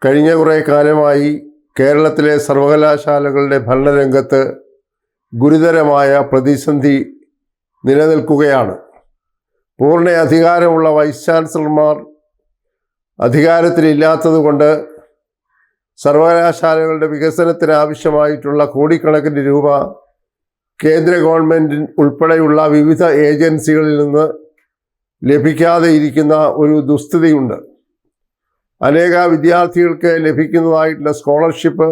കഴിഞ്ഞ കുറേ കാലമായി കേരളത്തിലെ സർവകലാശാലകളുടെ ഭരണരംഗത്ത് ഗുരുതരമായ പ്രതിസന്ധി നിലനിൽക്കുകയാണ്. പൂർണ്ണ അധികാരമുള്ള വൈസ് ചാൻസലർമാർ അധികാരത്തിലില്ലാത്തതുകൊണ്ട് സർവകലാശാലകളുടെ വികസനത്തിന് ആവശ്യമായിട്ടുള്ള കോടിക്കണക്കിന് രൂപ കേന്ദ്ര ഗവൺമെൻറ് ഉൾപ്പെടെയുള്ള വിവിധ ഏജൻസികളിൽ നിന്ന് ലഭിക്കാതെ ഇരിക്കുന്ന ഒരു ദുസ്ഥിതിയുണ്ട്. അനേക വിദ്യാർത്ഥികൾക്ക് ലഭിക്കുന്നതായിട്ടുള്ള സ്കോളർഷിപ്പ്,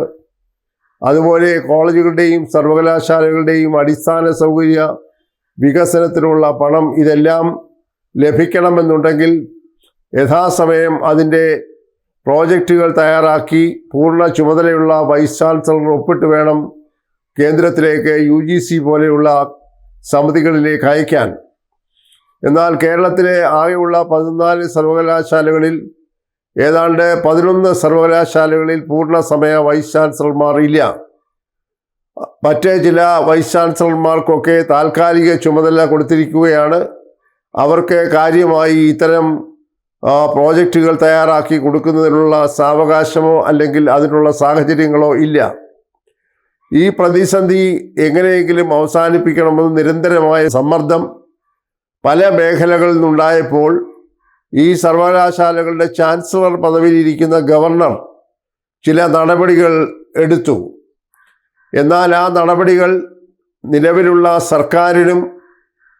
അതുപോലെ കോളേജുകളുടെയും സർവകലാശാലകളുടെയും അടിസ്ഥാന സൗകര്യ വികസനത്തിനുള്ള പണം, ഇതെല്ലാം ലഭിക്കണമെന്നുണ്ടെങ്കിൽ യഥാസമയം അതിൻ്റെ പ്രോജക്റ്റുകൾ തയ്യാറാക്കി പൂർണ്ണ ചുമതലയുള്ള വൈസ് ചാൻസലർ ഒപ്പിട്ട് വേണം കേന്ദ്രത്തിലേക്ക് UGC പോലെയുള്ള സമിതികളിലേക്ക് അയക്കാൻ. എന്നാൽ കേരളത്തിലെ ആകെയുള്ള 14 സർവകലാശാലകളിൽ ഏതാണ്ട് 11 സർവകലാശാലകളിൽ പൂർണ്ണ സമയ വൈസ് ചാൻസലർമാർ ഇല്ല. മറ്റ് ചില വൈസ് ചാൻസലർമാർക്കൊക്കെ താൽക്കാലിക ചുമതല കൊടുത്തിരിക്കുകയാണ്. അവർക്ക് കാര്യമായി ഇത്തരം പ്രോജക്റ്റുകൾ തയ്യാറാക്കി കൊടുക്കുന്നതിനുള്ള സാവകാശമോ അല്ലെങ്കിൽ അതിനുള്ള സാഹചര്യങ്ങളോ ഇല്ല. ഈ പ്രതിസന്ധി എങ്ങനെയെങ്കിലും അവസാനിപ്പിക്കണമെന്ന് നിരന്തരമായ സമ്മർദ്ദം പല മേഖലകളിൽ നിന്നുണ്ടായപ്പോൾ ഈ സർവകലാശാലകളുടെ ചാൻസലർ പദവിയിലിരിക്കുന്ന ഗവർണർ ചില നടപടികൾ എടുത്തു. എന്നാൽ ആ നടപടികൾ നിലവിലുള്ള സർക്കാരിനും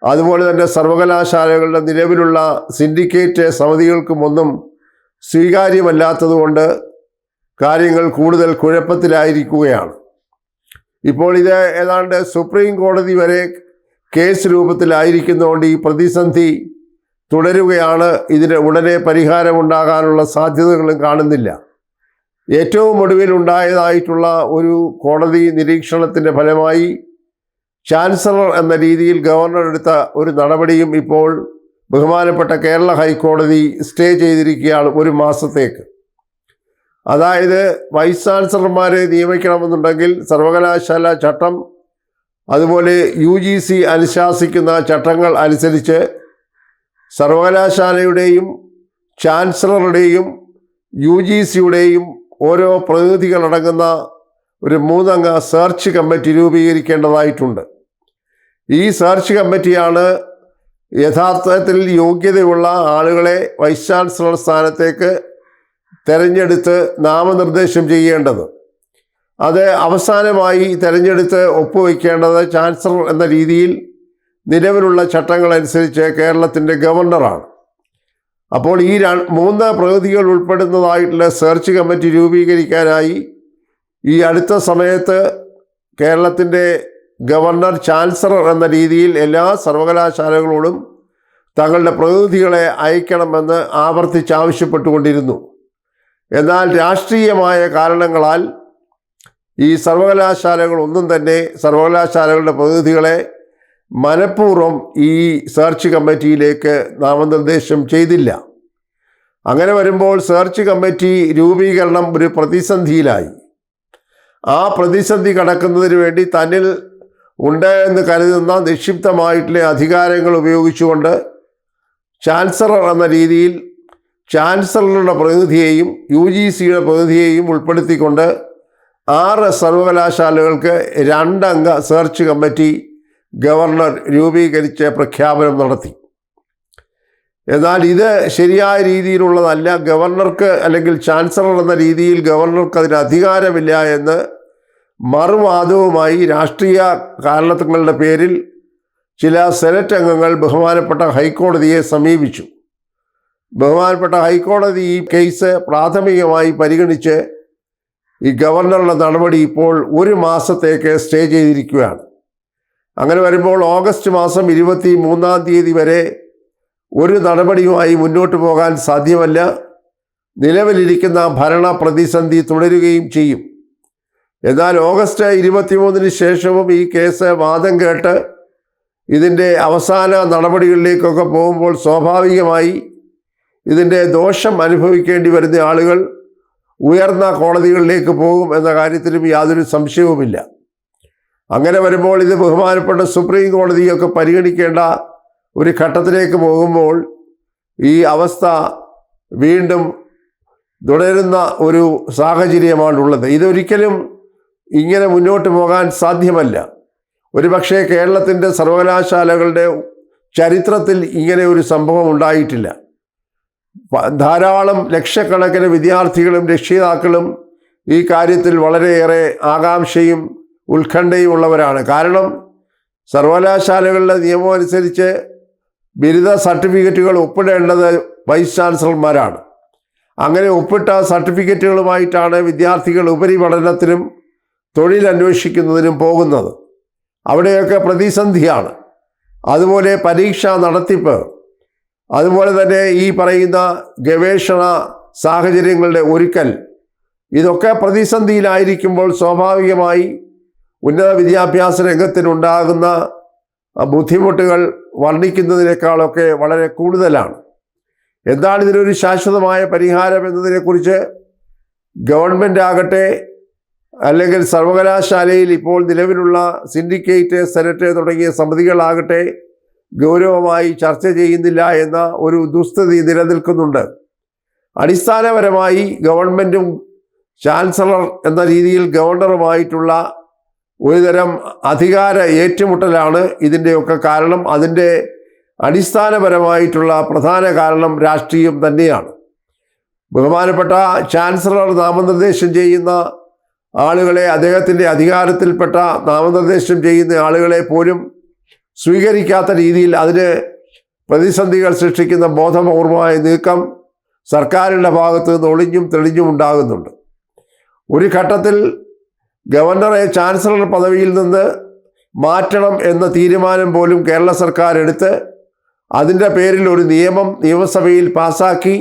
അതുപോലെ തന്നെ സർവകലാശാലകളുടെ നിലവിലുള്ള സിൻഡിക്കേറ്റ് സമിതികൾക്കുമൊന്നും സ്വീകാര്യമല്ലാത്തതുകൊണ്ട് കാര്യങ്ങൾ കൂടുതൽ കുഴപ്പത്തിലായിരിക്കുകയാണ്. ഇപ്പോൾ ഇത് ഏതാണ്ട് സുപ്രീം കോടതി വരെ കേസ് രൂപത്തിലായിരിക്കുന്നതുകൊണ്ട് ഈ പ്രതിസന്ധി തുടരുകയാണ്. ഇതിന് ഉടനെ പരിഹാരമുണ്ടാകാനുള്ള സാധ്യതകളും കാണുന്നില്ല. ഏറ്റവും ഒടുവിൽ ഉണ്ടായതായിട്ടുള്ള ഒരു കോടതി നിരീക്ഷണത്തിൻ്റെ ഫലമായി ചാൻസലർ എന്ന രീതിയിൽ ഗവർണർ എടുത്ത ഒരു നടപടിയും ഇപ്പോൾ ബഹുമാനപ്പെട്ട കേരള ഹൈക്കോടതി സ്റ്റേ ചെയ്തിരിക്കുകയാണ് 1 മാസത്തേക്ക്. അതായത് വൈസ് ചാൻസലർമാരെ നിയമിക്കണമെന്നുണ്ടെങ്കിൽ സർവകലാശാല ചട്ടം, അതുപോലെ UGC അനുശാസിക്കുന്ന ചട്ടങ്ങൾ അനുസരിച്ച് സർവകലാശാലയുടെയും ചാൻസലറുടെയും UGCയുടെയും ഓരോ പ്രതിനിധികളടങ്ങുന്ന ഒരു 3 അംഗ സെർച്ച് കമ്മിറ്റി രൂപീകരിക്കേണ്ടതായിട്ടുണ്ട്. ഈ സെർച്ച് കമ്മിറ്റിയാണ് യഥാർത്ഥത്തിൽ യോഗ്യതയുള്ള ആളുകളെ വൈസ് ചാൻസലർ സ്ഥാനത്തേക്ക് തിരഞ്ഞെടുത്ത് നാമനിർദ്ദേശം ചെയ്യേണ്ടത്. അത് അവസാനമായി തിരഞ്ഞെടുത്ത് ഒപ്പുവയ്ക്കേണ്ടത് ചാൻസലർ എന്ന രീതിയിൽ നിലവിലുള്ള ചട്ടങ്ങളനുസരിച്ച് കേരളത്തിൻ്റെ ഗവർണറാണ്. അപ്പോൾ ഈ 3 പ്രതിനിധികൾ ഉൾപ്പെടുന്നതായിട്ടുള്ള സെർച്ച് കമ്മിറ്റി രൂപീകരിക്കാനായി ഈ അടുത്ത സമയത്ത് കേരളത്തിൻ്റെ ഗവർണർ ചാൻസലർ എന്ന രീതിയിൽ എല്ലാ സർവകലാശാലകളോടും തങ്ങളുടെ പ്രതിനിധികളെ അയക്കണമെന്ന് ആവർത്തിച്ച് ആവശ്യപ്പെട്ടുകൊണ്ടിരുന്നു. എന്നാൽ രാഷ്ട്രീയമായ കാരണങ്ങളാൽ ഈ സർവകലാശാലകളൊന്നും തന്നെ സർവകലാശാലകളുടെ പ്രതിനിധികളെ മനഃപൂർവ്വം ഈ സെർച്ച് കമ്മിറ്റിയിലേക്ക് നാമനിർദ്ദേശം ചെയ്തില്ല. അങ്ങനെ വരുമ്പോൾ സെർച്ച് കമ്മിറ്റി രൂപീകരണം ഒരു പ്രതിസന്ധിയിലായി. ആ പ്രതിസന്ധി കടക്കുന്നതിന് വേണ്ടി തന്നിൽ ഉണ്ട് എന്ന് കരുതുന്ന നിക്ഷിപ്തമായിട്ടുള്ള അധികാരങ്ങൾ ഉപയോഗിച്ചുകൊണ്ട് ചാൻസലർ എന്ന രീതിയിൽ ചാൻസലറുടെ പ്രതിനിധിയെയും UGCയുടെ പ്രതിനിധിയെയും ഉൾപ്പെടുത്തിക്കൊണ്ട് 6 സർവകലാശാലകൾക്ക് 2 അംഗ സെർച്ച് കമ്മിറ്റി ഗവർണർ രൂപീകരിച്ച് പ്രഖ്യാപനം നടത്തി. എന്നാൽ ഇത് ശരിയായ രീതിയിലുള്ളതല്ല. ഗവർണർക്ക് അല്ലെങ്കിൽ ചാൻസലർ എന്ന രീതിയിൽ ഗവർണർക്ക് അതിന് അധികാരമില്ല എന്ന് മറുവാദവുമായി രാഷ്ട്രീയ കാരണങ്ങളുടെ പേരിൽ ചില സെനറ്റ് അംഗങ്ങൾ ബഹുമാനപ്പെട്ട ഹൈക്കോടതിയെ സമീപിച്ചു. ബഹുമാനപ്പെട്ട ഹൈക്കോടതി ഈ കേസ് പ്രാഥമികമായി പരിഗണിച്ച് ഈ ഗവർണറുടെ നടപടി ഇപ്പോൾ 1 മാസത്തേക്ക് സ്റ്റേ ചെയ്തിരിക്കുകയാണ്. അങ്ങനെ വരുമ്പോൾ ഓഗസ്റ്റ് മാസം 23-ാം തീയതി വരെ ഒരു നടപടിയുമായി മുന്നോട്ട് പോകാൻ സാധ്യമല്ല. നിലവിലിരിക്കുന്ന ഭരണ പ്രതിസന്ധി തുടരുകയും ചെയ്യും. എന്നാൽ ഓഗസ്റ്റ് 23-ന് ശേഷവും ഈ കേസ് വാദം കേട്ട് ഇതിൻ്റെ അവസാന നടപടികളിലേക്കൊക്കെ പോകുമ്പോൾ സ്വാഭാവികമായി ഇതിൻ്റെ ദോഷം അനുഭവിക്കേണ്ടി വരുന്ന ആളുകൾ ഉയർന്ന കോടതികളിലേക്ക് പോകും എന്ന കാര്യത്തിലും യാതൊരു സംശയവുമില്ല. അങ്ങനെ വരുമ്പോൾ ഇത് ബഹുമാനപ്പെട്ട സുപ്രീം കോടതിയൊക്കെ പരിഗണിക്കേണ്ട ഒരു ഘട്ടത്തിലേക്ക് പോകുമ്പോൾ ഈ അവസ്ഥ വീണ്ടും തുടരുന്ന ഒരു സാഹചര്യമാണുള്ളത്. ഇതൊരിക്കലും ഇങ്ങനെ മുന്നോട്ട് പോകാൻ സാധ്യമല്ല. ഒരുപക്ഷെ കേരളത്തിൻ്റെ സർവകലാശാലകളുടെ ചരിത്രത്തിൽ ഇങ്ങനെ ഒരു സംഭവം ഉണ്ടായിട്ടില്ല. ധാരാളം ലക്ഷക്കണക്കിന് വിദ്യാർത്ഥികളും രക്ഷിതാക്കളും ഈ കാര്യത്തിൽ വളരെയേറെ ആകാംക്ഷയും ഉത്കണ്ഠയും ഉള്ളവരാണ്. കാരണം സർവകലാശാലകളുടെ നിയമം അനുസരിച്ച് ബിരുദ സർട്ടിഫിക്കറ്റുകൾ ഒപ്പിടേണ്ടത് വൈസ് ചാൻസലർമാരാണ്. അങ്ങനെ ഒപ്പിട്ട സർട്ടിഫിക്കറ്റുകളുമായിട്ടാണ് വിദ്യാർത്ഥികൾ ഉപരിപഠനത്തിനും തൊഴിലന്വേഷിക്കുന്നതിനും പോകുന്നത്. അവിടെയൊക്കെ പ്രതിസന്ധിയാണ്. അതുപോലെ പരീക്ഷാ നടത്തിപ്പ്, അതുപോലെ തന്നെ ഈ പറയുന്ന ഗവേഷണ സാഹചര്യങ്ങളുടെ ഒരുക്കൽ, ഇതൊക്കെ പ്രതിസന്ധിയിലായിരിക്കുമ്പോൾ സ്വാഭാവികമായി ഉന്നത വിദ്യാഭ്യാസ രംഗത്തിനുണ്ടാകുന്ന ബുദ്ധിമുട്ടുകൾ വർണ്ണിക്കുന്നതിനേക്കാളൊക്കെ വളരെ കൂടുതലാണ്. എന്താണ് ഇതിനൊരു ശാശ്വതമായ പരിഹാരം എന്നതിനെക്കുറിച്ച് ഗവൺമെൻറ് ആകട്ടെ അല്ലെങ്കിൽ സർവകലാശാലയിൽ ഇപ്പോൾ നിലവിലുള്ള സിൻഡിക്കേറ്റ്, സെനറ്റ് തുടങ്ങിയ സമിതികളാകട്ടെ ഗൗരവമായി ചർച്ച ചെയ്യുന്നില്ല എന്ന ഒരു ദുസ്ഥിതി നിലനിൽക്കുന്നുണ്ട്. അടിസ്ഥാനപരമായി ഗവൺമെൻറ്റും ചാൻസലർ എന്ന രീതിയിൽ ഗവർണറുമായിട്ടുള്ള ഒരുതരം അധികാര ഏറ്റുമുട്ടലാണ് ഇതിൻ്റെയൊക്കെ കാരണം. അതിൻ്റെ അടിസ്ഥാനപരമായിട്ടുള്ള പ്രധാന കാരണം രാഷ്ട്രീയം തന്നെയാണ്. ബഹുമാനപ്പെട്ട ചാൻസലർ നാമനിർദ്ദേശം ചെയ്യുന്ന ആളുകളെ, അദ്ദേഹത്തിൻ്റെ അധികാരത്തിൽപ്പെട്ട നാമനിർദ്ദേശം ചെയ്യുന്ന ആളുകളെ പോലും സ്വീകരിക്കാത്ത രീതിയിൽ അതിന് പ്രതിസന്ധികൾ സൃഷ്ടിക്കുന്ന ബോധപൂർവമായ നീക്കം സർക്കാരിൻ്റെ ഭാഗത്ത് നിന്ന് ഒളിഞ്ഞും തെളിഞ്ഞും ഉണ്ടാകുന്നുണ്ട്. ഒരു ഘട്ടത്തിൽ ഗവർണറെ ചാൻസലർ പദവിയിൽ നിന്ന് മാറ്റണം എന്ന തീരുമാനം പോലും കേരള സർക്കാർ എടുത്ത് അതിൻ്റെ പേരിൽ ഒരു നിയമം നിയമസഭയിൽ പാസാക്കി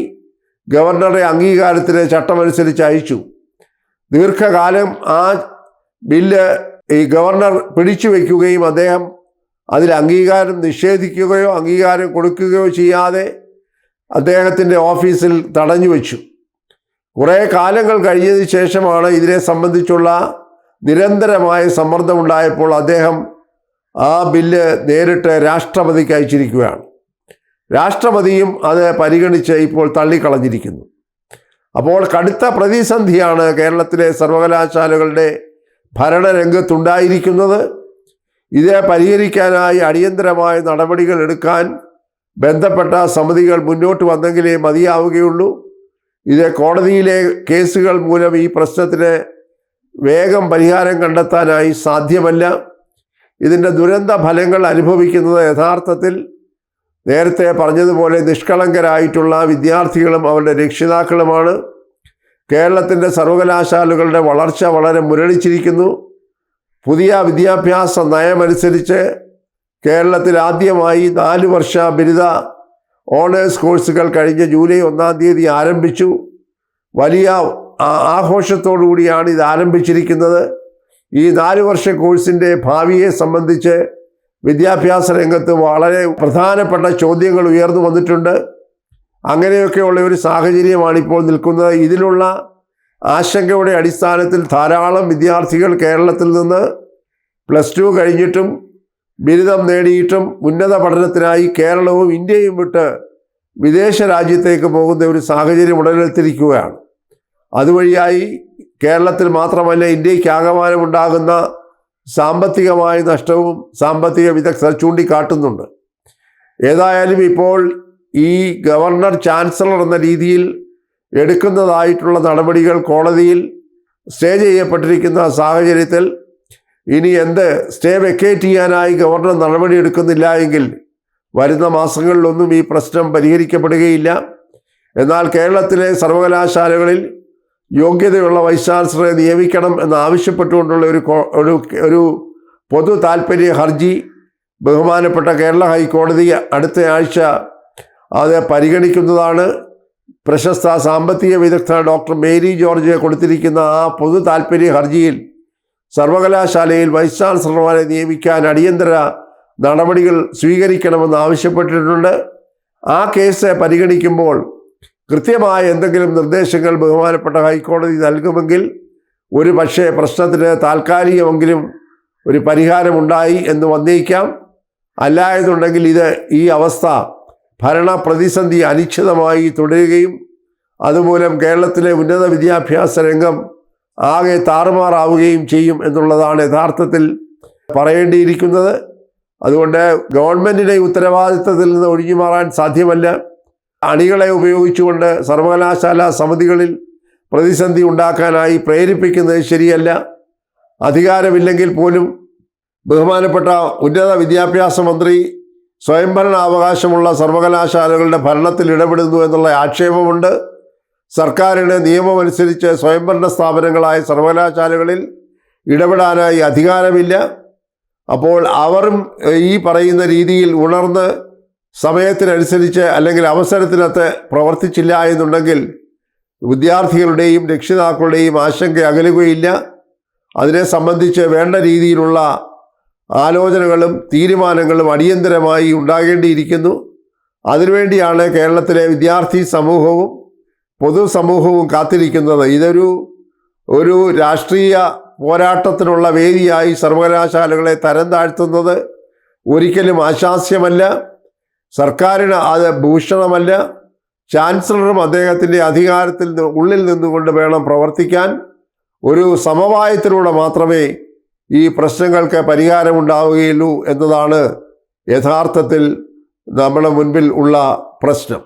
ഗവർണറുടെ അംഗീകാരത്തിന് ചട്ടമനുസരിച്ച് അയച്ചു. ദീർഘകാലം ആ ബില്ല് ഈ ഗവർണർ പിടിച്ചു വയ്ക്കുകയും അദ്ദേഹം അതിൽ അംഗീകാരം നിഷേധിക്കുകയോ അംഗീകാരം കൊടുക്കുകയോ ചെയ്യാതെ അദ്ദേഹത്തിൻ്റെ ഓഫീസിൽ തടഞ്ഞു വച്ചു. കുറേ കാലങ്ങൾ കഴിഞ്ഞതിന് ശേഷമാണ് ഇതിനെ സംബന്ധിച്ചുള്ള നിരന്തരമായ സമ്മർദ്ദമുണ്ടായപ്പോൾ അദ്ദേഹം ആ ബില്ല് നേരിട്ട് രാഷ്ട്രപതിക്ക് അയച്ചിരിക്കുകയാണ്. രാഷ്ട്രപതിയും അത് പരിഗണിച്ച് ഇപ്പോൾ തള്ളിക്കളഞ്ഞിരിക്കുന്നു. അപ്പോൾ കടുത്ത പ്രതിസന്ധിയാണ് കേരളത്തിലെ സർവകലാശാലകളുടെ ഭരണരംഗത്തുണ്ടായിരിക്കുന്നത്. ഇത് പരിഹരിക്കാനായി അടിയന്തരമായ നടപടികൾ എടുക്കാൻ ബന്ധപ്പെട്ട സമിതികൾ മുന്നോട്ട് വന്നെങ്കിലേ മതിയാവുകയുള്ളൂ. ഇത് കോടതിയിലെ കേസുകൾ മൂലം ഈ പ്രശ്നത്തിന് വേഗം പരിഹാരം കണ്ടെത്താനായി സാധ്യമല്ല. ഇതിൻ്റെ ദുരന്ത ഫലങ്ങൾ അനുഭവിക്കുന്നത് യഥാർത്ഥത്തിൽ നേരത്തെ പറഞ്ഞതുപോലെ നിഷ്കളങ്കരായിട്ടുള്ള വിദ്യാർത്ഥികളും അവരുടെ രക്ഷിതാക്കളുമാണ്. കേരളത്തിൻ്റെ സർവകലാശാലകളുടെ വളർച്ച വളരെ മുരടിച്ചിരിക്കുന്നു. പുതിയ വിദ്യാഭ്യാസ നയമനുസരിച്ച് കേരളത്തിൽ ആദ്യമായി 4 വർഷ ബിരുദ ഓണേഴ്സ് കോഴ്സുകൾ കഴിഞ്ഞ ജൂലൈ 1-ാം തീയതി ആരംഭിച്ചു. വലിയ ആഘോഷത്തോടു കൂടിയാണ് ഇത് ആരംഭിച്ചിരിക്കുന്നത്. ഈ 4 വർഷ കോഴ്സിൻ്റെ ഭാവിയെ സംബന്ധിച്ച് വിദ്യാഭ്യാസ രംഗത്ത് വളരെ പ്രധാനപ്പെട്ട ചോദ്യങ്ങൾ ഉയർന്നു വന്നിട്ടുണ്ട്. അങ്ങനെയൊക്കെയുള്ള ഒരു സാഹചര്യമാണ് ഇപ്പോൾ നിൽക്കുന്നത്. ഇതിലുള്ള ആശങ്കയുടെ അടിസ്ഥാനത്തിൽ ധാരാളം വിദ്യാർത്ഥികൾ കേരളത്തിൽ നിന്ന് +2 കഴിഞ്ഞിട്ടും ബിരുദം നേടിയിട്ടും ഉന്നത പഠനത്തിനായി കേരളവും ഇന്ത്യയും വിട്ട് വിദേശ രാജ്യത്തേക്ക് പോകുന്ന ഒരു സാഹചര്യം ഉടലെടുത്തിരിക്കുകയാണ്. അതുവഴിയായി കേരളത്തിൽ മാത്രമല്ല ഇന്ത്യക്കാകമാനമുണ്ടാകുന്ന സാമ്പത്തികമായ നഷ്ടവും സാമ്പത്തിക വിദഗ്ധർ ചൂണ്ടിക്കാട്ടുന്നുണ്ട്. ഏതായാലും ഇപ്പോൾ ഈ ഗവർണർ ചാൻസലർ എന്ന രീതിയിൽ എടുക്കുന്നതായിട്ടുള്ള നടപടികൾ കോടതിയിൽ സ്റ്റേ ചെയ്യപ്പെട്ടിരിക്കുന്ന സാഹചര്യത്തിൽ ഇനി സ്റ്റേ വെക്കേറ്റ് ചെയ്യാനായി ഗവർണർ നടപടി എടുക്കുന്നില്ല എങ്കിൽ വരുന്ന മാസങ്ങളിലൊന്നും ഈ പ്രശ്നം പരിഹരിക്കപ്പെടുകയില്ല. എന്നാൽ കേരളത്തിലെ സർവകലാശാലകളിൽ യോഗ്യതയുള്ള വൈസ് ചാൻസലറെ നിയമിക്കണം എന്നാവശ്യപ്പെട്ടുകൊണ്ടുള്ള ഒരു പൊതു താൽപ്പര്യ ഹർജി ബഹുമാനപ്പെട്ട കേരള ഹൈക്കോടതി അടുത്ത ആഴ്ച അത് പരിഗണിക്കുന്നതാണ്. പ്രശസ്ത സാമ്പത്തിക വിദഗ്ധ ഡോക്ടർ മേരി ജോർജ് കൊടുത്തിരിക്കുന്ന ആ പൊതു താൽപ്പര്യ ഹർജിയിൽ സർവകലാശാലയിൽ വൈസ് ചാൻസലർമാരെ നിയമിക്കാൻ അടിയന്തര നടപടികൾ സ്വീകരിക്കണമെന്ന് ആവശ്യപ്പെട്ടിട്ടുണ്ട്. ആ കേസ് പരിഗണിക്കുമ്പോൾ കൃത്യമായ എന്തെങ്കിലും നിർദ്ദേശങ്ങൾ ബഹുമാനപ്പെട്ട ഹൈക്കോടതി നൽകുമെങ്കിൽ ഒരു പക്ഷേ പ്രശ്നത്തിന് താൽക്കാലികമെങ്കിലും ഒരു പരിഹാരമുണ്ടായി എന്ന് വന്നേക്കാം. അല്ലായെന്നുണ്ടെങ്കിൽ ഈ അവസ്ഥ ഭരണ പ്രതിസന്ധി അനിശ്ചിതമായി തുടരുകയും അതുമൂലം കേരളത്തിലെ ഉന്നത വിദ്യാഭ്യാസ രംഗം ആകെ താറുമാറാവുകയും ചെയ്യും എന്നുള്ളതാണ് യഥാർത്ഥത്തിൽ പറയേണ്ടിയിരിക്കുന്നത്. അതുകൊണ്ട് ഗവൺമെൻറ്റിൻ്റെ ഉത്തരവാദിത്തത്തിൽ നിന്ന് ഒഴിഞ്ഞു മാറാൻ സാധ്യമല്ല. അണികളെ ഉപയോഗിച്ചുകൊണ്ട് സർവകലാശാല സമിതികളിൽ പ്രതിസന്ധി ഉണ്ടാക്കാനായി പ്രേരിപ്പിക്കുന്നത് ശരിയല്ല. അധികാരമില്ലെങ്കിൽ പോലും ബഹുമാനപ്പെട്ട ഉന്നത വിദ്യാഭ്യാസ മന്ത്രി സ്വയംഭരണാവകാശമുള്ള സർവകലാശാലകളുടെ ഭരണത്തിൽ ഇടപെടുന്നു എന്നുള്ള ആക്ഷേപമുണ്ട്. സർക്കാരിന് നിയമമനുസരിച്ച് സ്വയംഭരണ സ്ഥാപനങ്ങളായ സർവകലാശാലകളിൽ ഇടപെടാനായി അധികാരമില്ല. അപ്പോൾ അവരും ഈ പറയുന്ന രീതിയിൽ ഉണർന്ന് സമയത്തിനനുസരിച്ച് അല്ലെങ്കിൽ അവസരത്തിനകത്ത് പ്രവർത്തിച്ചില്ല എന്നുണ്ടെങ്കിൽ വിദ്യാർത്ഥികളുടെയും രക്ഷിതാക്കളുടെയും ആശങ്ക അകലുകയില്ല. അതിനെ സംബന്ധിച്ച് വേണ്ട രീതിയിലുള്ള ആലോചനകളും തീരുമാനങ്ങളും അടിയന്തരമായി ഉണ്ടാകേണ്ടിയിരിക്കുന്നു. അതിനുവേണ്ടിയാണ് കേരളത്തിലെ വിദ്യാർത്ഥി സമൂഹവും പൊതുസമൂഹവും കാത്തിരിക്കുന്നത്. ഒരു രാഷ്ട്രീയ പോരാട്ടത്തിനുള്ള വേദിയായി സർവകലാശാലകളെ തരം താഴ്ത്തുന്നത് ഒരിക്കലും ആശാസ്യമല്ല, സർക്കാരിന് അത് ഭൂഷണമല്ല. ചാൻസലറും അദ്ദേഹത്തിൻ്റെ അധികാരത്തിൽ ഉള്ളിൽ നിന്നുകൊണ്ട് വേണം പ്രവർത്തിക്കാൻ. ഒരു സമവായത്തിലൂടെ മാത്രമേ ഈ പ്രശ്നങ്ങൾക്ക് പരിഹാരമുണ്ടാവുകയുള്ളൂ എന്നതാണ് യഥാർത്ഥത്തിൽ നമ്മുടെ മുൻപിൽ ഉള്ള പ്രശ്നം.